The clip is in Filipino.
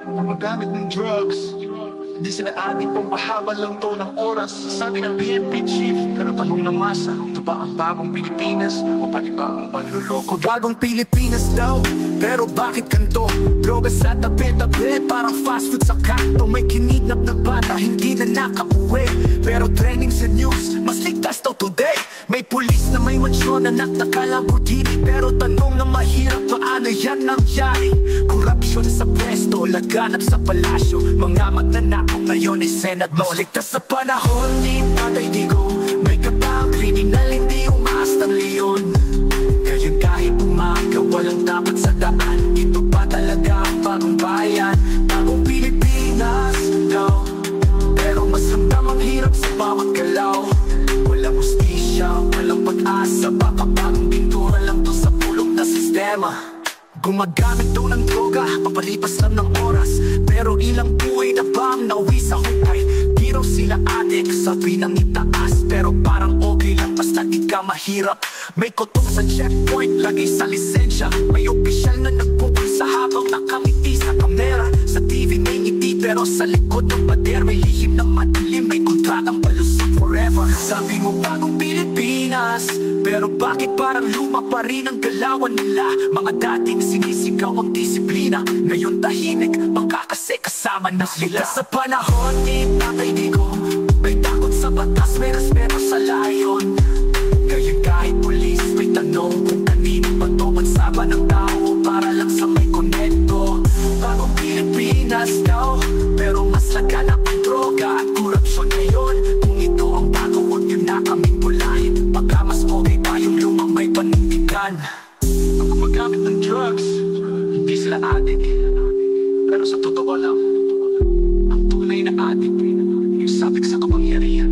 gumagamit ng drugs. Hindi sila adik kung mahaba lang to ng oras. Sabi ng PNP chief, pero tanong ng masa, ito ba ang bagong Pilipinas o pati ba ang panluloko? Bagong Pilipinas daw, pero bakit kanto? Droga sa tabi-tabi, parang fast food sa kanto. May kinidnap na bata, hindi na nakauwi, pero trending sa news, mas ligtas daw today. May pulis na may mansyon na naka-Lamborghini, pero tanong na mahirap, paano yan nangyari? Korupsyon sa pwesto, laganap sa palasyo, mga magnanakaw ngayon ay senat mo. Ligtas sa panahon, di patay digo, may kapang kriminal, hindi umaas ng leon. Ngayon kahit umaga, walang dapat sa daan. Ito pa talaga ang bagong bayan, bagong Pilipinas daw. Pero mas ramdam ang hirap sa bawat galaw. Walang hustisya, walang pag-asa, baka bagong pintura lang to sa pulong na sistema. Gumagamit daw ng droga, papalipas lang ng oras, pero ilang buhay na bang nauwi sa hukay. Di raw sila adik, sabi ng itaas, pero parang okay lang basta di ka mahirap. May kotong sa checkpoint, lagay sa lisensya. May opisyal na nagpupulsa habang nakamiti sa kamera. Sa TV may ngiti, pero sa likod ng pader may lihim na madilim, may kontratang palusot forever. Sabi mo bagong Pilipinas, pero bakit parang luma pa rin ang galawan nila? Mga dating sinisigaw ang disiplina, ngayon tahimik, baka kasi kasama na sila. Sa panahon, di tatay di ko, may takot sa batas, may respeto sa layon. Ngayon kahit pulis, may tanong kung kanino ba to, magsama ng tao para lang sa may konekto. Bagong Pilipinas daw, pero mas laganap ang droga at korupsyon ngayon. Kung ito ang bago, huwag yun na kaming bulahin, baka mas okay tayong lumang may panindigan. Ang gumagamit ng drugs, hindi sila adik, pero sa totoo lang, ang tunay na adik, yung sabik sa kapangyarihan.